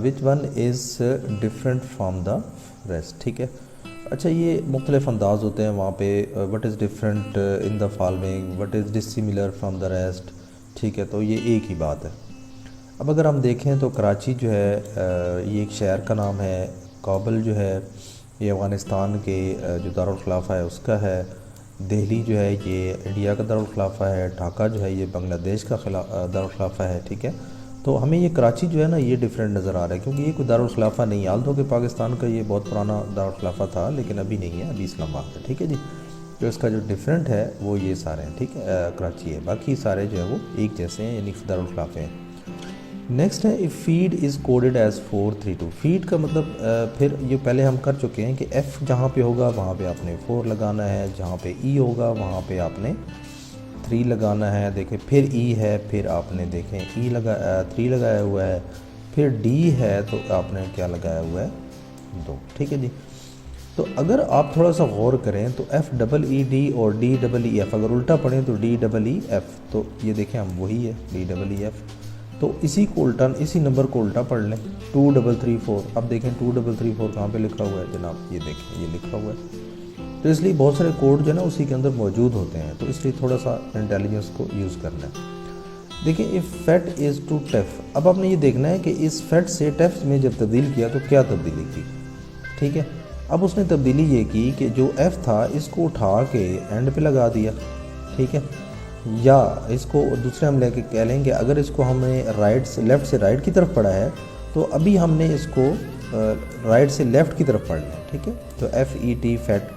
Which one is different from the rest, ठीक है। अच्छा, ये मुख्तलिफ अंदाज होते हैं वहाँ पे, what is different in the following, what is dissimilar from the rest, ठीक है। तो ये एक ही बात है। अब अगर हम देखें तो कराची जो है ये एक शहर का नाम है, काबुल जो है ये अफ़गानिस्तान के जो दारुल खिलाफ़ा है उसका है, दिल्ली जो है ये इंडिया का दारुल खिलाफ़ा है, ढाका जो है ये बांग्लादेश का दारुल खिलाफ़ा है, ठीक है। तो हमें ये कराची जो है ना ये डिफरेंट नज़र आ रहा है, क्योंकि ये कोई दारुल खिलाफ़ा नहीं है। आल्दो कि पाकिस्तान का ये बहुत पुराना दारुल खिलाफ़ा था, लेकिन अभी नहीं है, अभी इस्लामाबाद है, ठीक है जी। तो इसका जो डिफरेंट है वो ये सारे हैं, ठीक है, कराची है, बाकी सारे जो है वो एक जैसे हैं, यानी दारुल खिलाफ़े हैं। नेक्स्ट है, if feed is coded as 432। Feed का मतलब फिर ये पहले हम कर चुके हैं कि एफ़ जहाँ पे होगा वहाँ पे आपने 4 लगाना है, जहाँ पे ई होगा वहाँ पे आपने 3 लगाना है। देखें, फिर ई है, फिर आपने देखें ई 3 लगाया हुआ है, फिर डी है तो आपने क्या लगाया हुआ है 2, ठीक है जी। तो अगर आप थोड़ा सा गौर करें तो एफ़ डबल ई डी और डी डबल ई एफ़, अगर उल्टा पढ़ें तो डी डबल ई एफ़, तो ये देखें हम वही है डी डबल ई एफ़। तो इसी को उल्टा, इसी नंबर को उल्टा पढ़ लें, 2334। अब देखें 2334 कहाँ पे लिखा हुआ है जनाब, ये देखें ये लिखा हुआ है। तो इसलिए बहुत सारे कोड जो है ना उसी के अंदर मौजूद होते हैं, तो इसलिए थोड़ा सा इंटेलिजेंस को यूज़ करना है। देखिए, इफ़ फैट इज़ टू टेफ, अब आपने ये देखना है कि इस फैट से टेफ में जब तब्दील किया तो क्या तब्दीली की, ठीक है। अब उसने तब्दीली ये की कि जो एफ़ था इसको उठा के एंड पे लगा दिया, ठीक है। या इसको दूसरे हम लेके कह लेंगे, अगर इसको हमने राइट से लेफ़्ट से राइट की तरफ पढ़ा है तो अभी हमने इसको राइट से लेफ़्ट की तरफ पढ़ना है, ठीक है। तो एफ़ ई टी फैट,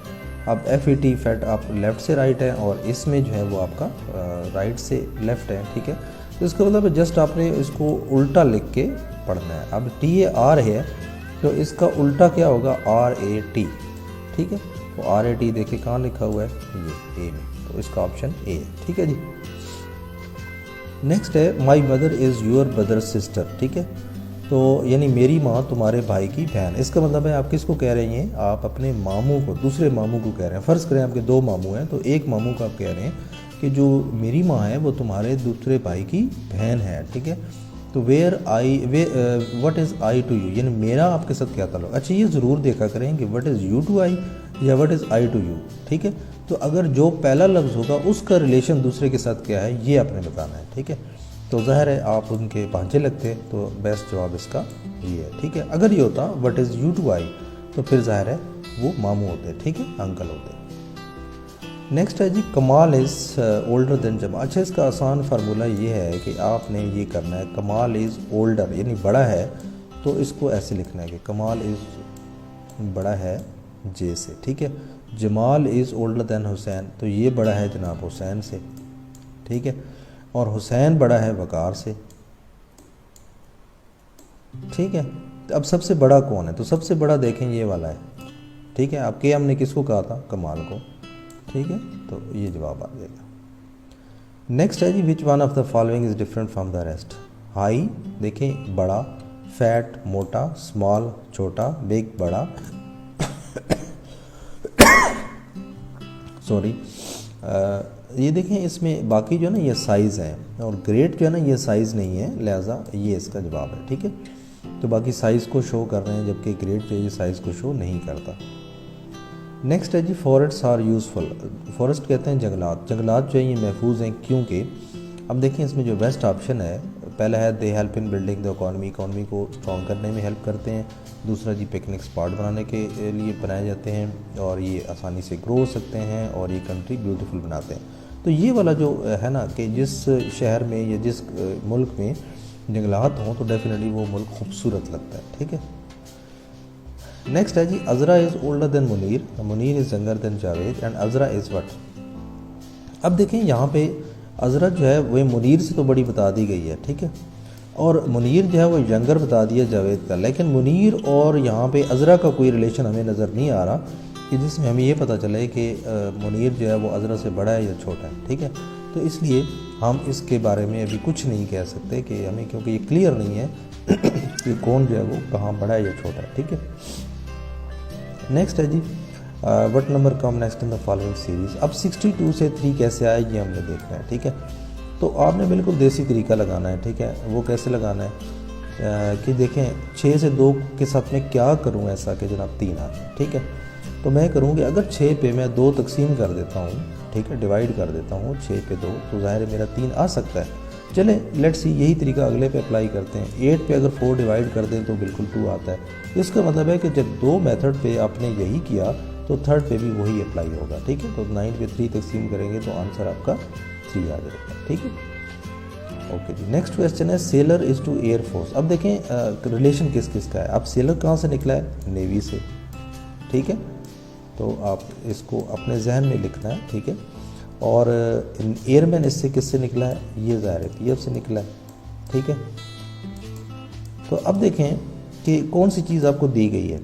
अब एफ़ ई टी फैट आप लेफ़्ट से राइट है और इसमें जो है वो आपका राइट से लेफ़्ट है, ठीक है। तो इसका मतलब जस्ट आपने इसको उल्टा लिख के पढ़ना है। अब टी ए आर है तो इसका उल्टा क्या होगा, आर ए टी, ठीक है। तो आर ए टी देखिए कहाँ लिखा हुआ है, ये ए में, तो इसका ऑप्शन ए है, ठीक है जी। नेक्स्ट है, my mother is your brother sister, ठीक है। तो यानी मेरी माँ तुम्हारे भाई की बहन, इसका मतलब है आप किसको कह रही हैं, आप अपने मामू को, दूसरे मामू को कह रहे हैं। फ़र्ज़ करें आपके 2 मामू हैं, तो एक मामू को आप कह रहे हैं कि जो मेरी माँ है वो तुम्हारे दूसरे भाई की बहन है, ठीक है। तो what is I to you, यानी मेरा आपके साथ क्या ताल्लुक। अच्छा, ये ज़रूर देखा करें कि what is you to I या what is I to you, ठीक है। तो अगर जो पहला लफ्ज़ होगा उसका रिलेशन दूसरे के साथ क्या है ये आपने बताना है, ठीक है। तो ज़ाहिर है आप उनके भांजे लगते, तो बेस्ट जवाब इसका ये है, ठीक है। अगर ये होता वट इज़ यू टू आई तो फिर ज़ाहिर है वो मामू होते, ठीक है, अंकल होते। नेक्स्ट है जी, कमाल इज़ ओल्डर देन जमाल। अच्छा, इसका आसान फार्मूला ये है कि आपने ये करना है, कमाल इज़ ओल्डर यानी बड़ा है, तो इसको ऐसे लिखना है कि कमाल इज़ बड़ा है जे से, ठीक है। Jamal is older than Hussain, तो ये बड़ा है जनाब हुसैन से, ठीक है। और हुसैन बड़ा है वकार से, ठीक है। तो अब सबसे बड़ा कौन है, तो सबसे बड़ा देखें ये वाला है, ठीक है। आपके हमने किसको कहा था, कमाल को, ठीक है। तो ये जवाब आ जाएगा। नेक्स्ट है जी, which one of the following is different from the rest. हाई देखें बड़ा, फैट मोटा, स्मॉल छोटा, बिग बड़ा, सॉरी ये देखें इसमें बाकी जो है ना ये साइज़ है, और ग्रेट जो है ना ये साइज़ नहीं है, लिहाजा ये इसका जवाब है, ठीक है। तो बाकी साइज़ को शो कर रहे हैं, जबकि ग्रेट जो है ये साइज़ को शो नहीं करता। नेक्स्ट है जी, फॉरेस्ट्स आर यूज़फुल। फॉरेस्ट कहते हैं जंगलात, जंगलात जो है ये महफूज हैं क्योंकि, अब देखिए इसमें जो बेस्ट ऑप्शन है, पहला है they help in building the economy, economy को स्ट्रॉन्ग करने में हेल्प करते हैं। दूसरा जी, पिकनिक स्पॉट बनाने के लिए बनाए जाते हैं और ये आसानी से ग्रो हो सकते हैं और ये कंट्री ब्यूटीफुल बनाते हैं। तो ये वाला जो है ना कि जिस शहर में या जिस मुल्क में जंगलात हों तो डेफिनेटली वो मुल्क खूबसूरत लगता है, ठीक है। नेक्स्ट है जी, Azra is older than Munir, Munir is younger than Javed and Azra is what. अब देखें यहाँ पे अज़रा जो है वह मुनीर से तो बड़ी बता दी गई है, ठीक है, और मुनीर जो है वो यंगर बता दिया जावेद का, लेकिन मुनीर और यहाँ पे अज़रा का कोई रिलेशन हमें नज़र नहीं आ रहा कि जिसमें हमें ये पता चले कि मुनीर जो है वो अज़रा से बड़ा है या छोटा है, ठीक है। तो इसलिए हम इसके बारे में अभी कुछ नहीं कह सकते कि हमें, क्योंकि ये क्लियर नहीं है कि कौन जो है वो कहाँ बड़ा है या छोटा है, ठीक है। नेक्स्ट है जी, what number come next in the following series. अब 62 से 3 कैसे आए ये हमने देखना है, ठीक है। तो आपने बिल्कुल देसी तरीका लगाना है, ठीक है। वो कैसे लगाना है, कि देखें 6 से 2 के साथ में क्या करूं ऐसा कि जनाब 3 आ जाए, ठीक है। तो मैं करूँ कि अगर 6 पे मैं 2 तकसीम कर देता हूँ, ठीक है, डिवाइड कर देता हूँ 6 पे 2, तो ज़ाहिर है मेरा 3 आ सकता है। चले लेट्स सी यही तरीका अगले पे अप्लाई करते हैं। 8 पे अगर 4 डिवाइड कर दें तो बिल्कुल 2 आता है। इसका मतलब है कि जब 2 मेथड पे आपने यही किया तो थर्ड पे भी वही अप्लाई होगा, ठीक है। तो 9 पे 3 तकसीम करेंगे तो आंसर आपका 3 आ जाएगा, ठीक है। ओके जी, नेक्स्ट क्वेश्चन है सेलर इज़ टू एयरफोर्स। अब देखें रिलेशन किस किस का है। अब सेलर कहाँ से निकला है? नेवी से, ठीक है। तो आप इसको अपने जहन में लिखना है, ठीक है। और एयरमैन इससे किससे निकला है? ये ज़ाहिर है पीएफ से निकला है, ठीक है। तो अब देखें कि कौन सी चीज़ आपको दी गई है।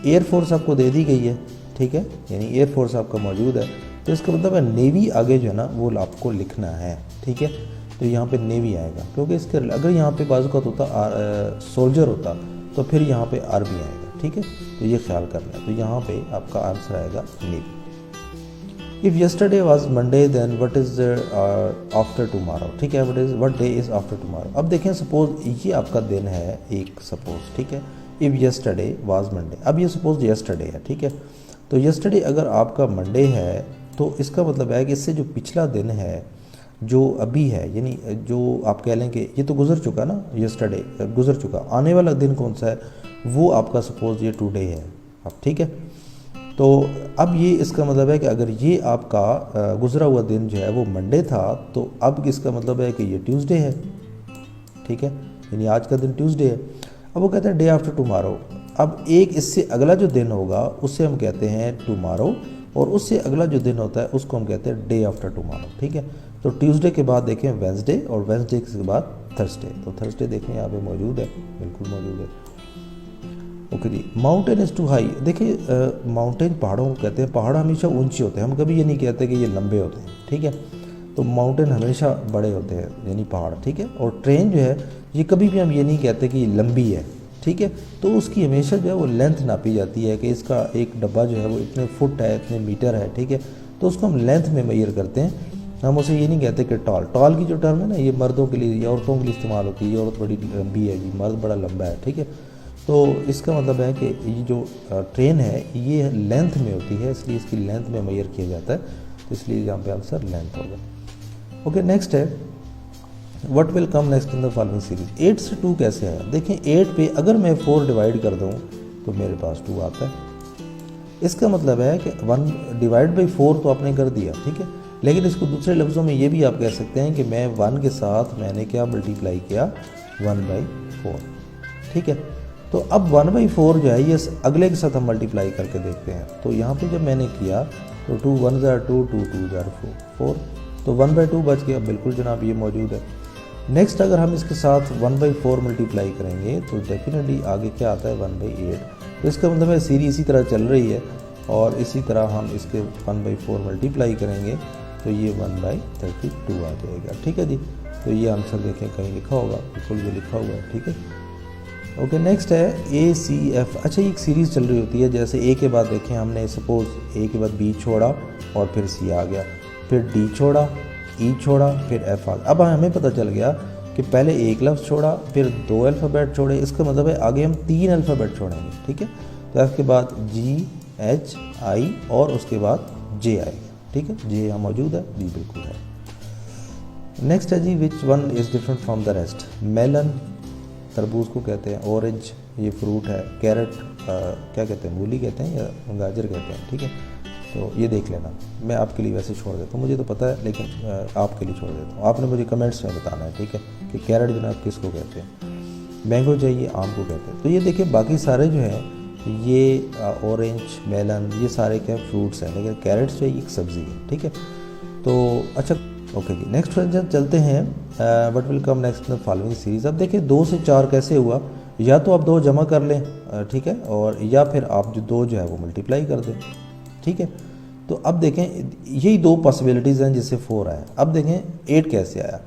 एयरफोर्स आपको दे दी गई है, ठीक है, यानी एयरफोर्स आपका मौजूद है। तो इसका मतलब है नेवी आगे जो है ना वो आपको लिखना है, ठीक है। तो यहाँ पे नेवी आएगा, क्योंकि इसके अगर यहाँ पे बाजू का होता सोल्जर होता तो फिर यहाँ पे आर्मी आएगा, ठीक है। तो ये ख्याल करना है। तो यहाँ पे आपका आंसर आएगा navy. If yesterday was Monday then what is after tomorrow, ठीक है, what day is after tomorrow. अब देखें सपोज ये आपका दिन है एक, सपोज, ठीक है। इफ़ यस्टरडे वाज मंडे, अब ये सपोज यस्टरडे है, ठीक है। तो यस्टरडे अगर आपका मंडे है तो इसका मतलब है कि इससे जो पिछला दिन है जो अभी है, यानी जो आप कह लें कि ये तो गुजर चुका ना, यस्टरडे गुजर चुका, आने वाला दिन कौन सा है वो आपका सपोज ये टुडे है अब, ठीक है। तो अब ये इसका मतलब है कि अगर ये आपका गुजरा हुआ दिन जो है वो मंडे था तो अब इसका मतलब है कि ये ट्यूसडे है, ठीक है, यानी आज का दिन ट्यूसडे है। अब वो कहते हैं डे आफ्टर टुमारो। अब एक इससे अगला जो दिन होगा उससे हम कहते हैं टुमारो, और उससे अगला जो दिन होता है उसको हम कहते हैं डे आफ्टर टुमारो, ठीक है। तो ट्यूसडे के बाद देखें वेंसडे, और वेंसडे के बाद थर्सडे। तो थर्सडे देखें यहाँ पे मौजूद है, बिल्कुल मौजूद है। ओके जी, माउंटेन इज़ टू हाई। देखिए माउंटेन पहाड़ों को कहते हैं, पहाड़ हमेशा ऊंचे होते हैं, हम कभी ये नहीं कहते कि ये लंबे होते हैं, ठीक है। तो माउंटेन हमेशा बड़े होते हैं, यानी पहाड़, ठीक है। और ट्रेन जो है ये कभी भी हम ये नहीं कहते कि लंबी है, ठीक है। तो उसकी हमेशा जो है वो लेंथ नापी जाती है कि इसका एक डब्बा जो है वो इतने फुट है, इतने मीटर है, ठीक है। तो उसको हम लेंथ में मेजर करते हैं, हम उसे ये नहीं कहते कि टॉल। टॉल की जो टर्म है ना ये मर्दों के लिए या औरतों के लिए इस्तेमाल होती है। ये औरत बड़ी लंबी है जी, मर्द बड़ा लंबा है, ठीक है। तो इसका मतलब है कि ये जो ट्रेन है ये लेंथ में होती है, इसलिए इसकी लेंथ में मेजर किया जाता है, तो इसलिए यहाँ पे आंसर लेंथ होगा। ओके, नेक्स्ट है what will come next in the following series. 8 से 2 कैसे आया? देखिए 8 पे अगर मैं 4 डिवाइड कर दूँ तो मेरे पास 2 आता है। इसका मतलब है कि 1 डिवाइड बाई 4 तो आपने कर दिया, ठीक है। लेकिन इसको दूसरे लफ्ज़ों में ये भी आप कह सकते हैं कि मैं 1 के साथ मैंने क्या मल्टीप्लाई किया, 1/4, ठीक है। तो अब 1/4 जो है ये अगले के साथ हम मल्टीप्लाई करके देखते हैं। तो यहाँ पे जब मैंने किया तो 2 1 जार 2, 2 2 जार 4, तो 1/2 बच गया, बिल्कुल जनाब ये मौजूद है। नेक्स्ट अगर हम इसके साथ 1/4 मल्टीप्लाई करेंगे तो डेफिनेटली आगे क्या आता है 1/8। तो इसका मतलब है सीरीज इसी तरह चल रही है और इसी तरह हम इसके 1/4 मल्टीप्लाई करेंगे तो ये 1/32 आ जाएगा, ठीक है जी। तो ये आंसर देखें कहीं लिखा होगा, बिल्कुल ये लिखा हुआ है, ठीक है। ओके, नेक्स्ट है ACF। अच्छा ये एक सीरीज़ चल रही होती है, जैसे ए के बाद देखें हमने सपोज ए के बाद बी छोड़ा और फिर सी आ गया, फिर डी छोड़ा, ई छोड़ा, फिर एफ आ गया। अब हमें पता चल गया कि पहले एक लफ्ज़ छोड़ा, फिर 2 अल्फ़ाबेट छोड़े, इसका मतलब है आगे हम 3 अल्फ़ाबेट छोड़ेंगे, ठीक है। तो एफ के बाद GHI और उसके बाद J आएगा, ठीक है। J यहाँ मौजूद है, जी बिल्कुल है। नेक्स्ट है जी which one is different from the rest. Melon तरबूज को कहते हैं, ऑरेंज ये फ्रूट है, कैरेट क्या कहते हैं, मूली कहते हैं या गाजर कहते हैं, ठीक है। तो ये देख लेना, मैं आपके लिए वैसे छोड़ देता हूँ, मुझे तो पता है लेकिन आपके लिए छोड़ देता हूँ। आपने मुझे कमेंट्स में बताना है, ठीक है, कि कैरेट जनाब किसको कहते हैं, मैंगो चाहिए आम को कहते हैं। तो ये देखिए बाकी सारे जो हैं ये ऑरेंज, मेलन ये सारे क्या फ्रूट्स हैं, लेकिन कैरेट्स जो है एक सब्ज़ी है, ठीक है। तो अच्छा ओके जी, नेक्स्ट क्वेश्चन चलते हैं what will come next in the following series. अब देखिए 2 से 4 कैसे हुआ, या तो आप 2 जमा कर लें, ठीक है, और या फिर आप जो 2 जो है वो मल्टीप्लाई कर दें, ठीक है। तो अब देखें यही 2 पॉसिबिलिटीज़ हैं जिससे 4 आया। अब देखें 8 कैसे आया,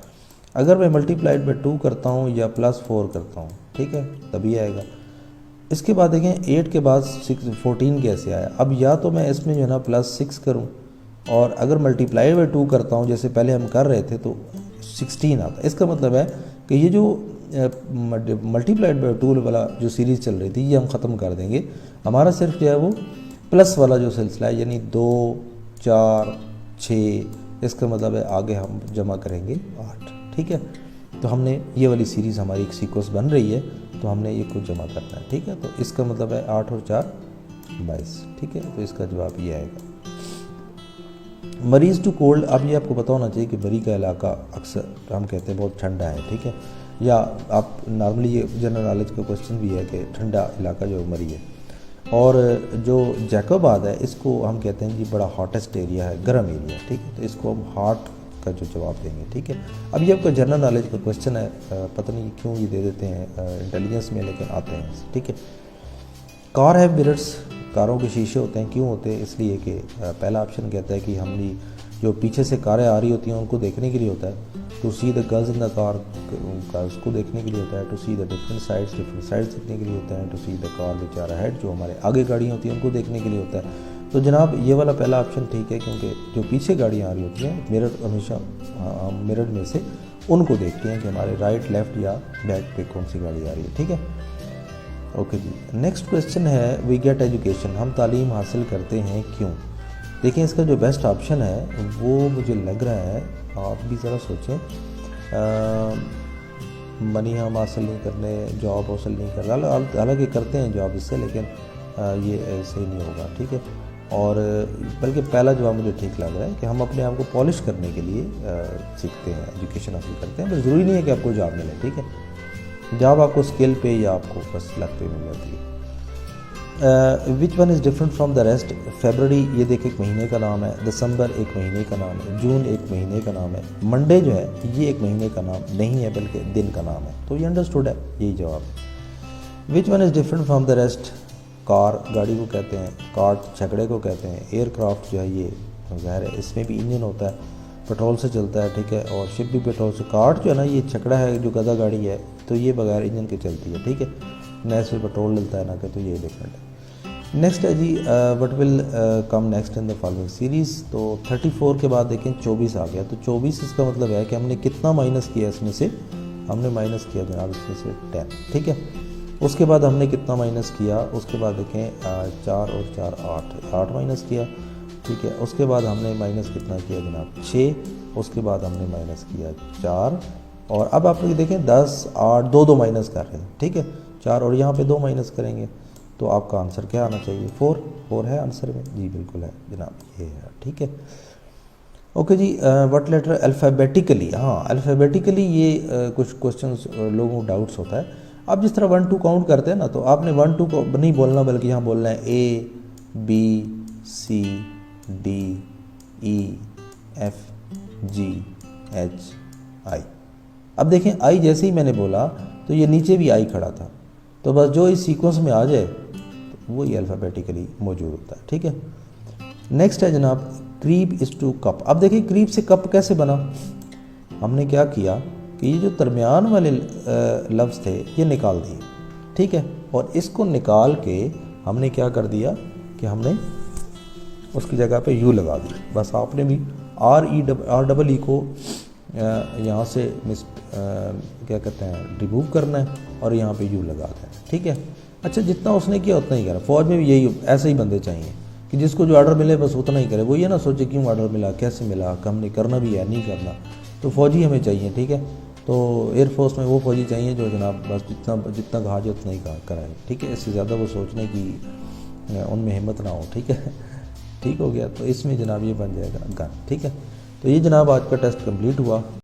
अगर मैं मल्टीप्लाइड बाई 2 करता हूँ या +4 करता हूँ, ठीक है, तभी आएगा। इसके बाद देखें 8 के बाद 14 कैसे आया। अब या तो मैं इसमें जो है ना +6 करूँ, और अगर मल्टीप्लाई बाई 2 करता हूँ जैसे पहले हम कर रहे थे तो 16 आता है। इसका मतलब है कि ये जो मल्टीप्लाइड बाय 2 वाला जो सीरीज़ चल रही थी ये हम ख़त्म कर देंगे। हमारा सिर्फ जो है वो प्लस वाला जो सिलसिला है, यानी 2 4 6, इसका मतलब है आगे हम जमा करेंगे 8। ठीक है, तो हमने ये वाली सीरीज़ हमारी एक सीक्वेंस बन रही है, तो हमने ये कुछ जमा करना है। ठीक है, तो इसका मतलब है 8 और 4 22। ठीक है, तो इसका जवाब ये आएगा। मरीज़ टू कोल्ड, अब ये आपको पता होना चाहिए कि मरी का इलाका अक्सर हम कहते हैं बहुत ठंडा है। ठीक है, या आप नॉर्मली ये जनरल नॉलेज का क्वेश्चन भी है कि ठंडा इलाका जो मरी है। और जो जैकोबाद है इसको हम कहते हैं जी बड़ा हॉटेस्ट एरिया है, गर्म एरिया। ठीक है, तो इसको हम हॉट का जो जवाब देंगे। ठीक है, अब ये आपका जनरल नॉलेज का क्वेश्चन है, पता नहीं क्यों ये दे देते हैं इंटेलिजेंस में, लेकिन आते हैं। ठीक है, कार हैव मिरर्स, कारों के शीशे होते हैं, क्यों होते हैं? इसलिए कि पहला ऑप्शन कहता है कि हमने जो पीछे से कारें आ रही होती हैं उनको देखने के लिए होता है, to see the girls in the car, उसको देखने के लिए होता है, to see the different sides देखने के लिए होता है, to see the car which are ahead, जो हमारे आगे गाड़ियाँ होती हैं उनको देखने के लिए होता है। तो जनाब ये वाला पहला ऑप्शन ठीक है, क्योंकि जो पीछे गाड़ियाँ आ रही होती हैं मिरर हमेशा हम मिरर में से उनको देखते हैं कि हमारे राइट लेफ्ट या बैक पे कौन सी गाड़ी आ रही है। ठीक है, ओके जी। नेक्स्ट क्वेश्चन है वी गेट एजुकेशन, हम तालीम हासिल करते हैं क्यों? देखिए इसका जो बेस्ट ऑप्शन है वो मुझे लग रहा है, आप भी ज़रा सोचें, मनी हम हासिल नहीं करने, जॉब हासिल नहीं कर रहे, हालांकि करते हैं जॉब इससे, लेकिन ये सही नहीं होगा। ठीक है, और बल्कि पहला जवाब मुझे ठीक लग रहा है कि हम अपने आप को पॉलिश करने के लिए सीखते हैं, एजुकेशन हासिल करते हैं, पर ज़रूरी नहीं है कि आपको जॉब मिले। ठीक है, जॉब आपको स्किल पे या आपको बस लक पे मिल जाती है। विच one is different from the rest? February ये देख एक महीने का नाम है, दिसंबर एक महीने का नाम है, जून एक महीने का नाम है, मंडे जो है ये एक महीने का नाम नहीं है बल्कि दिन का नाम है, तो ये अंडरस्टूड है, यही जवाब। विच one is different from the rest? Car गाड़ी को कहते हैं, कार्ट छकड़े को कहते हैं, एयरक्राफ्ट जो है ये ज़ाहिर है इसमें भी इंजन होता है, पेट्रोल से चलता है। ठीक है, और शिप भी पेट्रोल से। कार्ट जो है ना ये छकड़ा है जो गधा गाड़ी है, तो ये बगैर इंजन के चलती है। ठीक है, ना इसमें पेट्रोल डलता है ना कि, तो ये डिफरेंट है। नेक्स्ट है जी what will come next in the following series, तो 34 के बाद देखें 24 आ गया, तो 24 इसका मतलब है कि हमने कितना माइनस किया इसमें से, हमने माइनस किया जनाब इसमें से 10। ठीक है, उसके बाद हमने कितना माइनस किया, उसके बाद देखें 4 और 4 8 माइनस किया। ठीक है, उसके बाद हमने माइनस कितना किया जनाब 6, उसके बाद हमने माइनस किया 4, और अब आप लोग देखें 10 8 2 माइनस कर रहे हैं। ठीक है, 4 और यहाँ पे 2 माइनस करेंगे, तो आपका आंसर क्या आना चाहिए? 4 है आंसर में जी, बिल्कुल है जनाब, ये है। ठीक है, ओके जी। व्हाट लेटर अल्फ़ाबेटिकली, हाँ अल्फ़ाबेटिकली ये कुछ क्वेश्चंस लोगों को डाउट्स होता है। आप जिस तरह 1 2 काउंट करते हैं ना, तो आपने 1 2 को नहीं बोलना, बल्कि यहाँ बोलना है A B C D E F G H I। अब देखें I जैसे ही मैंने बोला तो ये नीचे भी I खड़ा था, तो बस जो इस सीक्वेंस में आ जाए तो वो ये अल्फ़ाबेटिकली मौजूद होता है। ठीक है, नेक्स्ट है जनाब क्रीप इज़ टू कप। अब देखिए क्रीप से कप कैसे बना, हमने क्या किया कि ये जो दरमियान वाले लफ्ज़ थे ये निकाल दिए। ठीक है, और इसको निकाल के हमने क्या कर दिया कि हमने उसकी जगह पे यू लगा दी। बस आपने भी R को यहाँ से क्या कहते हैं रिमूव करना है और यहाँ पे यू लगा देना है। ठीक है, अच्छा जितना उसने किया उतना ही करा। फ़ौज में भी यही ऐसे ही बंदे चाहिए कि जिसको जो ऑर्डर मिले बस उतना ही करे, वो ये ना सोचे क्यों ऑर्डर मिला, कैसे मिला, हमने करना भी है नहीं करना। तो फ़ौजी हमें चाहिए। ठीक है, तो एयरफोर्स में वो फ़ौजी चाहिए जो जनाब बस जितना कहा जाए उतना ही कराए। ठीक है, इससे ज़्यादा वो सोचने की उनमें हिम्मत ना हो। ठीक है, ठीक हो गया, तो इसमें जनाब ये बन जाएगा गन। ठीक है, तो ये जनाब आज का टेस्ट कंप्लीट हुआ।